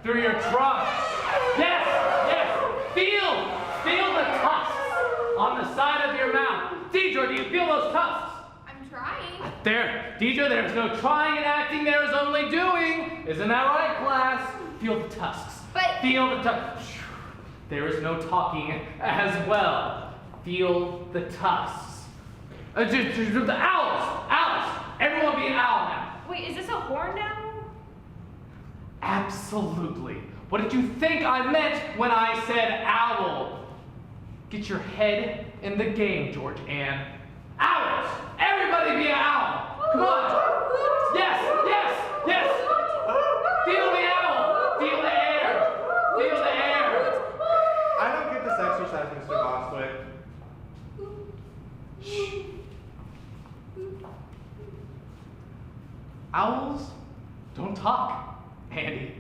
through your trunk. Yes, yes. Feel the tusks on the side of your mouth. Deidre, do you feel those tusks? I'm trying. There, Deidre, there's no trying and acting, there is only doing. Isn't that right, class? Feel the tusks. But... Feel the tusks. There is no talking as well. Feel the tusks. The owls! Owls! Everyone be an owl now. Wait, is this a horned owl? Absolutely. What did you think I meant when I said owl? Get your head in the game, George Ann. Owls! Everybody be an owl! Come on! Yes, yes, yes! Feel the owl! Feel the air! Feel the air! I don't get this exercise, Mr. Bostwick. Shh. Owls don't talk, Andy.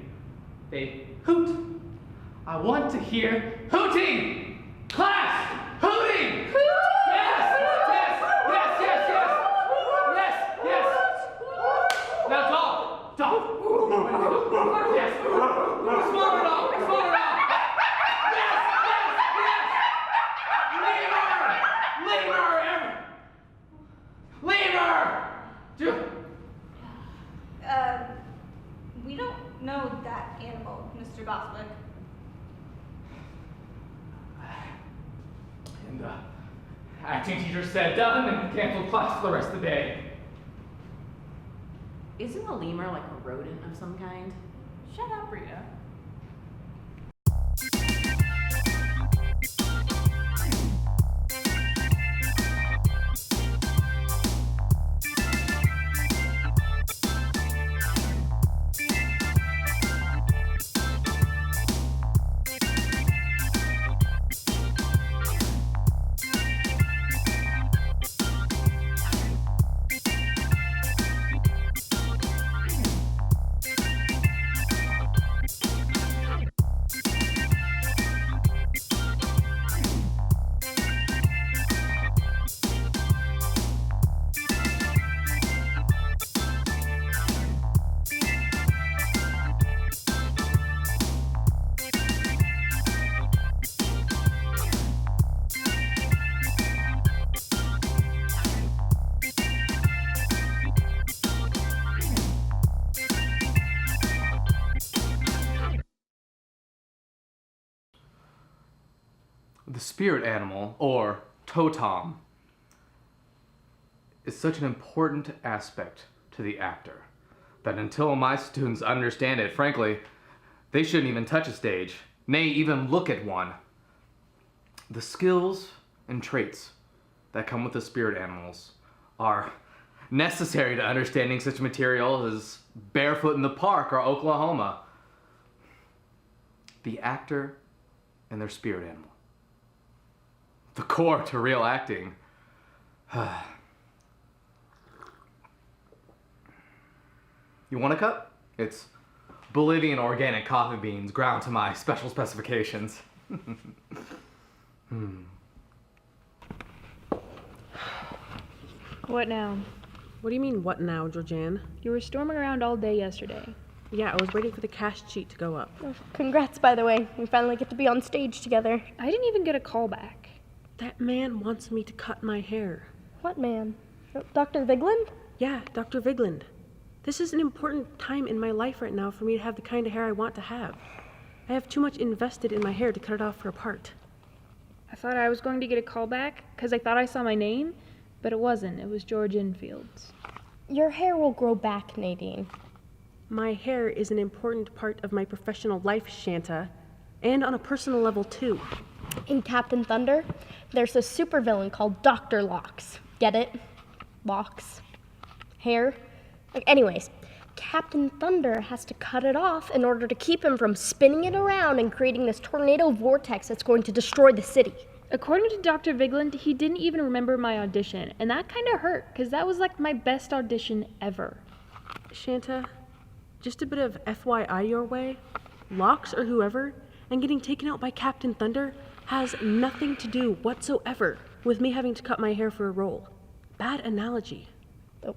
They hoot. I want to hear hooting! Class! Hooting! Yes! Yes! Yes! Yes! Yes! Yes! Yes! Now dog! Dog! Yes! Smaller dog! Smaller dog! Yes! Yes! Yes! Lemur! Lemur! Lemur! We don't know that animal, Mr. Bostwick. And acting teacher said done and canceled class for the rest of the day. Isn't a lemur like a rodent of some kind? Shut up, Rita. The spirit animal, or totem, is such an important aspect to the actor that until my students understand it, frankly, they shouldn't even touch a stage, nay, even look at one. The skills and traits that come with the spirit animals are necessary to understanding such material as Barefoot in the Park or Oklahoma. The actor and their spirit animal. The core to real acting. You want a cup? It's Bolivian organic coffee beans ground to my special specifications. What now? What do you mean, what now, Georgianne? You were storming around all day yesterday. Yeah, I was waiting for the cast sheet to go up. Congrats, by the way. We finally get to be on stage together. I didn't even get a call back. That man wants me to cut my hair. What man? Dr. Vigland? Yeah, Dr. Vigland. This is an important time in my life right now for me to have the kind of hair I want to have. I have too much invested in my hair to cut it off for a part. I thought I was going to get a call back because I thought I saw my name, but it wasn't. It was George Infield's. Your hair will grow back, Nadine. My hair is an important part of my professional life, Shanta, and on a personal level too. In Captain Thunder, there's a supervillain called Dr. Locks. Get it? Locks. Hair. Anyways, Captain Thunder has to cut it off in order to keep him from spinning it around and creating this tornado vortex that's going to destroy the city. According to Dr. Vigland, he didn't even remember my audition, and that kind of hurt because that was like my best audition ever. Shanta, just a bit of FYI your way. Locks or whoever, and getting taken out by Captain Thunder has nothing to do whatsoever with me having to cut my hair for a role. Bad analogy. Oh,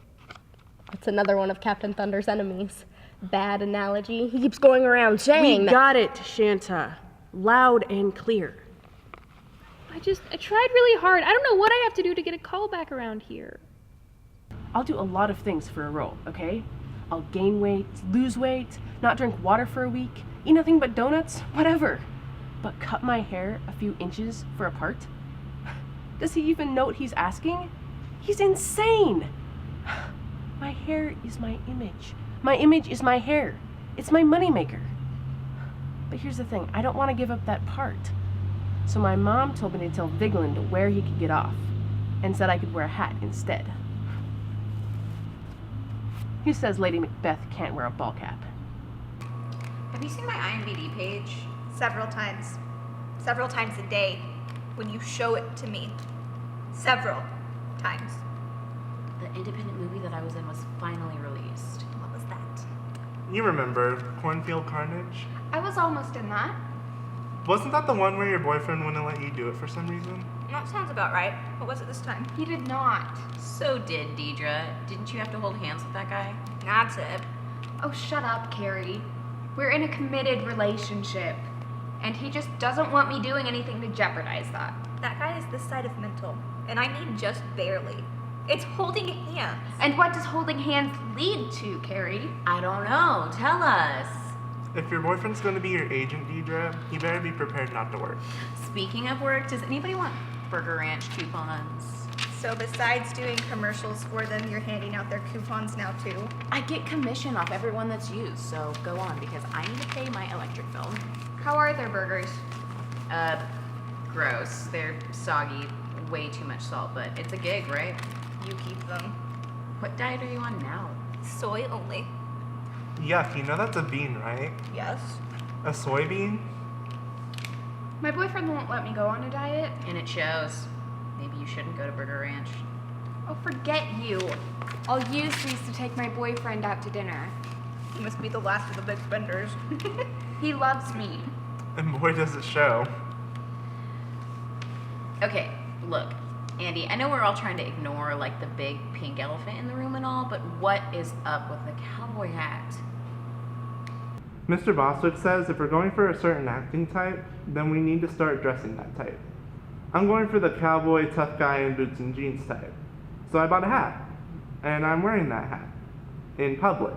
that's another one of Captain Thunder's enemies. Bad analogy. He keeps going around saying We that. got it, Shanta. Loud and clear. I tried really hard. I don't know what I have to do to get a call back around here. I'll do a lot of things for a role, okay? I'll gain weight, lose weight, not drink water for a week, eat nothing but donuts, whatever. But cut my hair a few inches for a part? Does he even know what he's asking? He's insane! My hair is my image. My image is my hair. It's my moneymaker. But here's the thing, I don't want to give up that part. So my mom told me to tell Vigland where he could get off, and said I could wear a hat instead. Who says Lady Macbeth can't wear a ball cap? Have you seen my IMDb page? Several times. Several times a day. When you show it to me. Several times. The independent movie that I was in was finally released. What was that? You remember Cornfield Carnage? I was almost in that. Wasn't that the one where your boyfriend wouldn't let you do it for some reason? That sounds about right. What was it this time? He did not. So did Deidre. Didn't you have to hold hands with that guy? That's it. Oh, shut up, Carrie. We're in a committed relationship, and he just doesn't want me doing anything to jeopardize that. That guy is this side of mental, and I mean just barely. It's holding hands. And what does holding hands lead to, Carrie? I don't know. Tell us. If your boyfriend's going to be your agent, Deidre, you better be prepared not to work. Speaking of work, does anybody want Burger Ranch coupons? So besides doing commercials for them, you're handing out their coupons now too? I get commission off everyone that's used, so go on because I need to pay my electric bill. How are their burgers? Gross. They're soggy, way too much salt, but it's a gig, right? You keep them. What diet are you on now? Soy only. Yuck, you know that's a bean, right? Yes. A soybean? My boyfriend won't let me go on a diet. And it shows. Maybe you shouldn't go to Burger Ranch. Oh, forget you. I'll use these to take my boyfriend out to dinner. You must be the last of the big spenders. He loves me. And boy does it show. Okay, look, Andy, I know we're all trying to ignore like the big pink elephant in the room and all, but what is up with the cowboy hat? Mr. Bostwick says if we're going for a certain acting type, then we need to start dressing that type. I'm going for the cowboy, tough guy in boots and jeans type. So I bought a hat, and I'm wearing that hat in public.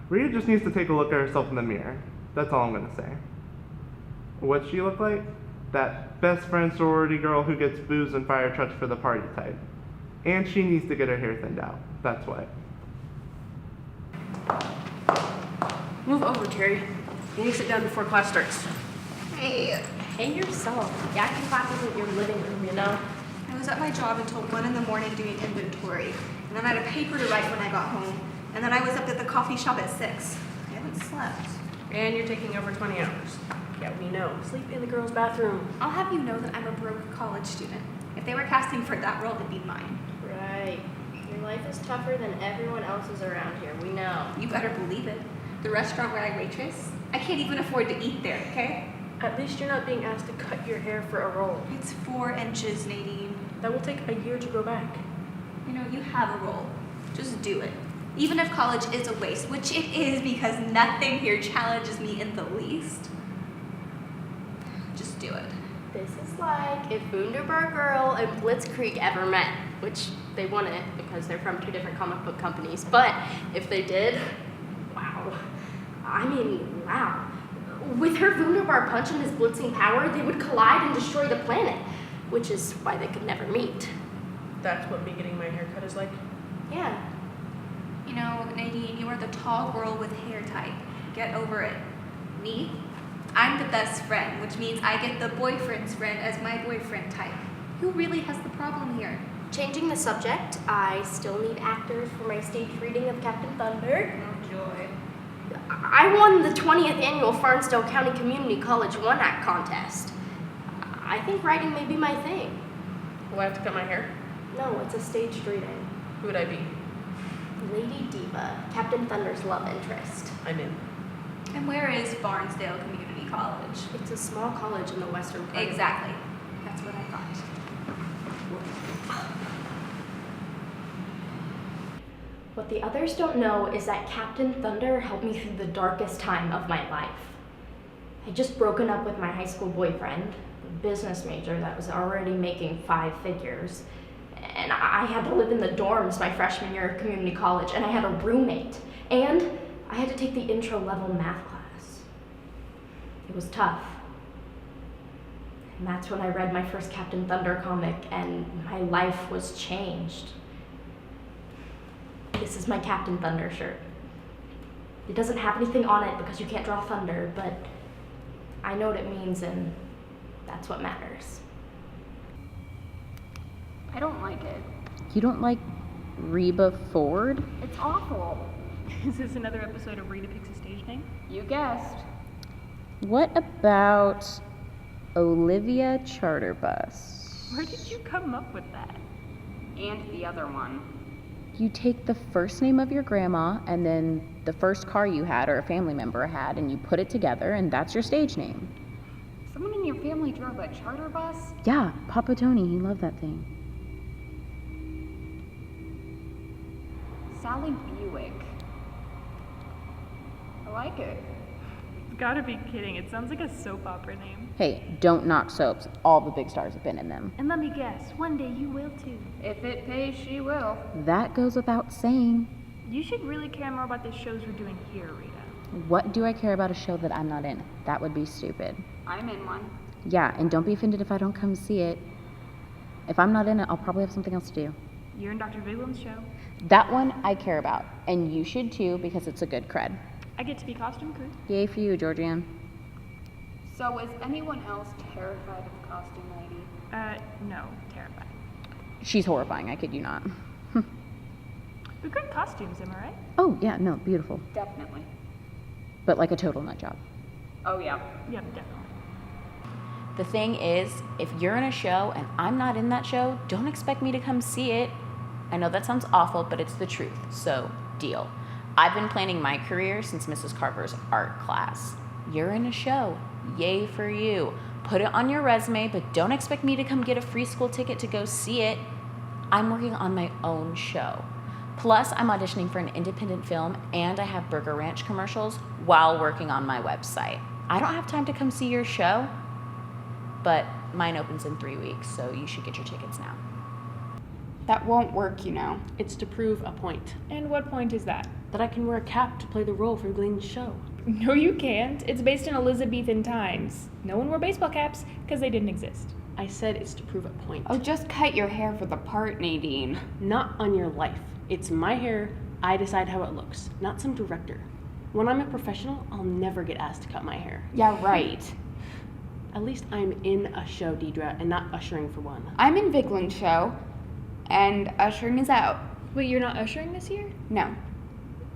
Rhea just needs to take a look at herself in the mirror. That's all I'm gonna say. What's she look like? That best friend sorority girl who gets booze and fire trucks for the party type. And she needs to get her hair thinned out. That's what. Move over, Carrie. You need to sit down before class starts. Hey, Hey yourself. The acting class isn't your living room, you know? I was at my job until 1 in the morning doing inventory. And then I had a paper to write when I got home. And then I was up at the coffee shop at 6. I haven't slept. And you're taking over 20 hours. Yeah, we know. Sleep in the girls' bathroom. I'll have you know that I'm a broke college student. If they were casting for that role, it'd be mine. Right. Your life is tougher than everyone else's around here, we know. You better believe it. The restaurant where I waitress, I can't even afford to eat there, okay? At least you're not being asked to cut your hair for a role. It's 4 inches, Nadine. That will take a year to grow back. You know, you have a role. Just do it. Even if college is a waste, which it is because nothing here challenges me in the least. Just do it. This is like if Wunderbar Girl and Blitzkrieg ever met, which they wouldn't because they're from two different comic book companies. But if they did, wow. I mean, wow. With her Wunderbar punch and his blitzing power, they would collide and destroy the planet, which is why they could never meet. That's what me getting my hair cut is like. Yeah. You know, Nadine, you are the tall girl with hair type. Get over it. Me? I'm the best friend, which means I get the boyfriend's friend as my boyfriend type. Who really has the problem here? Changing the subject, I still need actors for my stage reading of Captain Thunder. Oh, joy. I won the 20th annual Farnsdale County Community College one-act contest. I think writing may be my thing. Will I have to cut my hair? No, it's a staged reading. Who would I be? Lady Diva, Captain Thunder's love interest. I'm in. And where is Barnesdale Community College? It's a small college in the western part. Exactly. That's what I thought. What the others don't know is that Captain Thunder helped me through the darkest time of my life. I'd just broken up with my high school boyfriend, a business major that was already making 5 figures. And I had to live in the dorms my freshman year of community college, and I had a roommate. And I had to take the intro level math class. It was tough. And that's when I read my first Captain Thunder comic, and my life was changed. This is my Captain Thunder shirt. It doesn't have anything on it because you can't draw thunder, but I know what it means, and that's what matters. I don't like it. You don't like Reba Ford? It's awful. Is this another episode of Rita Picks a Stage Name? You guessed. What about Olivia Charterbus? Where did you come up with that? And the other one. You take the first name of your grandma and then the first car you had or a family member had, and you put it together, and that's your stage name. Someone in your family drove a charter bus? Yeah, Papa Tony, he loved that thing. Sally Buick. I like it. You've gotta be kidding. It sounds like a soap opera name. Hey, don't knock soaps. All the big stars have been in them. And let me guess, one day you will too. If it pays, she will. That goes without saying. You should really care more about the shows we're doing here, Rita. What do I care about a show that I'm not in? That would be stupid. I'm in one. Yeah, and don't be offended if I don't come see it. If I'm not in it, I'll probably have something else to do. You're in Dr. Vigland's show. That one I care about, and you should too because it's a good cred. I get to be costume crew. Yay for you, Georgianne. So is anyone else terrified of the costume lady? No, terrified. She's horrifying, I kid you not. But good costumes, am I right? Oh, yeah, no, beautiful. Definitely. But like a total nut job. Oh yeah. Yep, definitely. The thing is, if you're in a show and I'm not in that show, don't expect me to come see it. I know that sounds awful, but it's the truth, so deal. I've been planning my career since Mrs. Carver's art class. You're in a show. Yay for you. Put it on your resume, but don't expect me to come get a free school ticket to go see it. I'm working on my own show. Plus, I'm auditioning for an independent film, and I have Burger Ranch commercials while working on my website. I don't have time to come see your show, but mine opens in 3 weeks, so you should get your tickets now. That won't work, you know. It's to prove a point. And what point is that? That I can wear a cap to play the role for Glenn's show. No, you can't. It's based in Elizabethan times. No one wore baseball caps because they didn't exist. I said it's to prove a point. Oh, just cut your hair for the part, Nadine. Not on your life. It's my hair. I decide how it looks, not some director. When I'm a professional, I'll never get asked to cut my hair. Yeah, right. At least I'm in a show, Deidre, and not ushering for one. I'm in Vigland's show, and ushering is out. Wait, you're not ushering this year? No.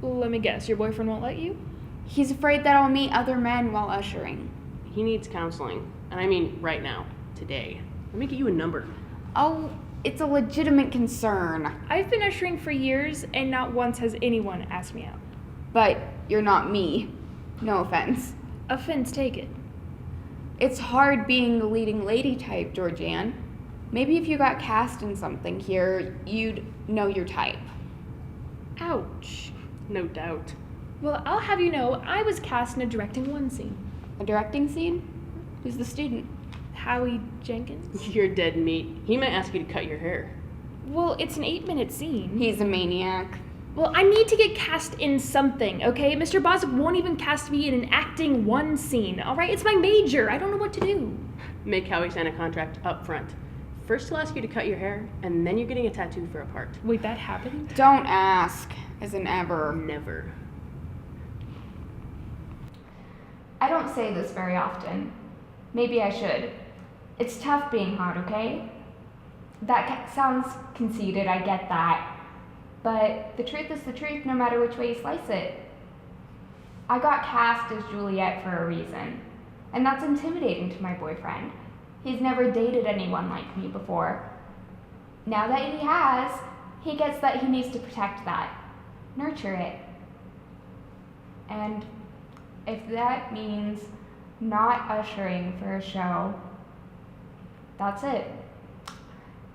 Let me guess, your boyfriend won't let you? He's afraid that I'll meet other men while ushering. He needs counseling, and I mean right now, today. Let me get you a number. Oh, it's a legitimate concern. I've been ushering for years, and not once has anyone asked me out. But you're not me. No offense. Offense taken. It's hard being the leading lady type, Georgianne. Maybe if you got cast in something here, you'd know your type. Ouch. No doubt. Well, I'll have you know, I was cast in a directing one scene. A directing scene? Who's the student? Howie Jenkins? You're dead meat. He might ask you to cut your hair. Well, it's an 8-minute scene. He's a maniac. Well, I need to get cast in something, okay? Mr. Boswick won't even cast me in an acting one scene, all right? It's my major. I don't know what to do. Make Howie sign a contract up front. First he'll ask you to cut your hair, and then you're getting a tattoo for a part. Wait, that happened? Don't ask, as in ever. Never. I don't say this very often. Maybe I should. It's tough being hot, okay? That sounds conceited, I get that. But the truth is the truth no matter which way you slice it. I got cast as Juliet for a reason, and that's intimidating to my boyfriend. He's never dated anyone like me before. Now that he has, he gets that he needs to protect that, nurture it. And if that means not ushering for a show, that's it.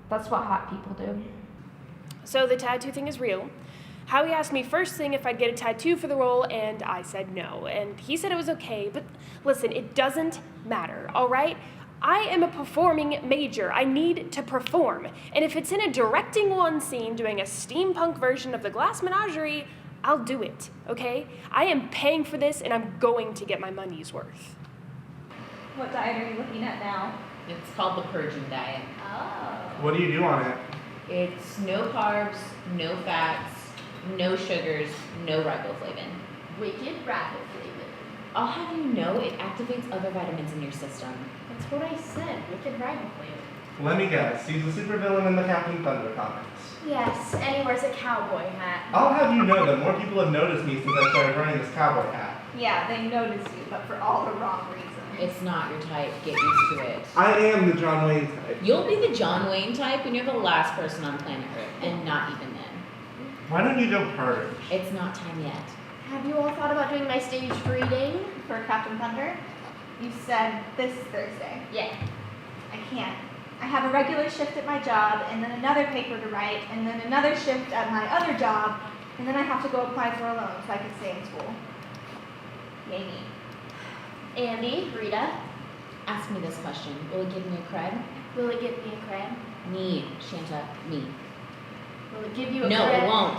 That's what hot people do. So the tattoo thing is real. Howie asked me first thing if I'd get a tattoo for the role, and I said no. And he said it was okay, but listen, it doesn't matter, all right? I am a performing major. I need to perform. And if it's in a directing one scene doing a steampunk version of the Glass Menagerie, I'll do it, okay? I am paying for this, and I'm going to get my money's worth. What diet are you looking at now? It's called the purging diet. Oh. What do you do on it? It's no carbs, no fats, no sugars, no riboflavin. Wicked riboflavin. I'll have you know it activates other vitamins in your system. That's what I said. Wicked riboflavin. Let me guess. He's a supervillain in the Captain Thunder comics. Yes, and he wears a cowboy hat. I'll have you know that more people have noticed me since I started wearing this cowboy hat. Yeah, they notice you, but for all the wrong reasons. It's not your type. Get used to it. I am the John Wayne type. You'll be the John Wayne type when you're the last person on planet Earth, and not even then. Why don't you go purge? It's not time yet. Have you all thought about doing my stage reading? For Captain Thunder, you said this Thursday. Yeah. I can't. I have a regular shift at my job, and then another paper to write, and then another shift at my other job, and then I have to go apply for a loan so I can stay in school. Yay me. Andy, Rita, Ask me this question. Will it give me a cred? will it give me a cred? Me, Shanta, me. Will it give you a No, cred? it won't.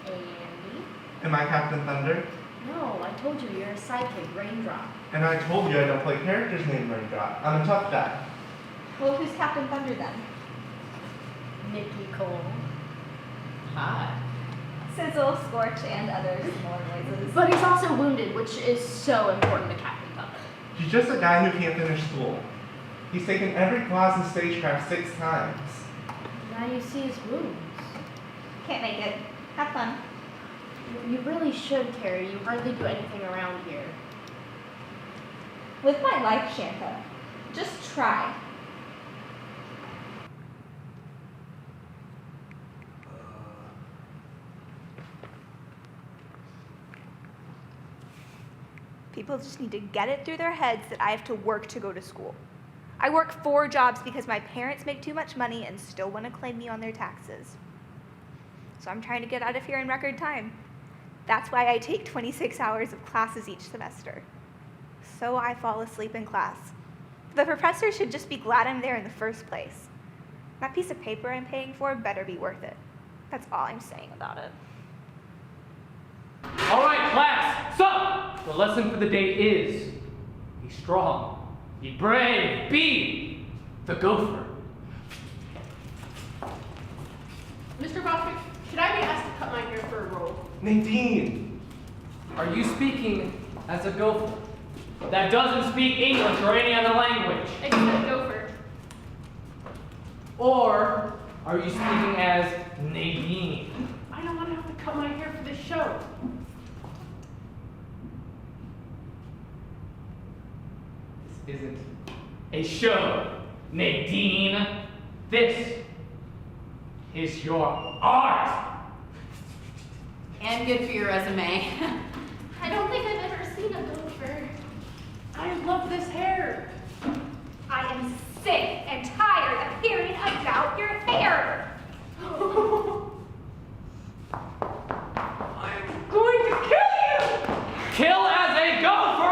Andy? Am I Captain Thunder? No, I told you you're a sidekick, Raindrop. And I told you I don't play characters named Raindrop. I'm a tough guy. Well, who's Captain Thunder then? Nikki Cole. Hot. Sizzle, Scorch, and other similar noises. But he's also wounded, which is so important to Captain Thunder. He's just a guy who can't finish school. He's taken every class in stagecraft 6 times. Now you see his wounds. Can't make it. Have fun. You really should, Carrie. You hardly do anything around here. Live my life, Shanta. Just try. People just need to get it through their heads that I have to work to go to school. I work 4 jobs because my parents make too much money and still want to claim me on their taxes. So I'm trying to get out of here in record time. That's why I take 26 hours of classes each semester. So I fall asleep in class. The professor should just be glad I'm there in the first place. That piece of paper I'm paying for better be worth it. That's all I'm saying about it. All right, class. So, the lesson for the day is be strong, be brave, be the gopher. Mr. Bostwick, should I be asked to cut my hair for a role? Nadine! Are you speaking as a gopher that doesn't speak English or any other language? Except gopher. Or are you speaking as Nadine? I don't want to have to cut my hair for this show. This isn't a show, Nadine. This is your art. And good for your resume. I don't think I've ever seen a gopher. I love this hair. I am sick and tired of hearing about your hair. I'm going to kill you! Kill as a gopher!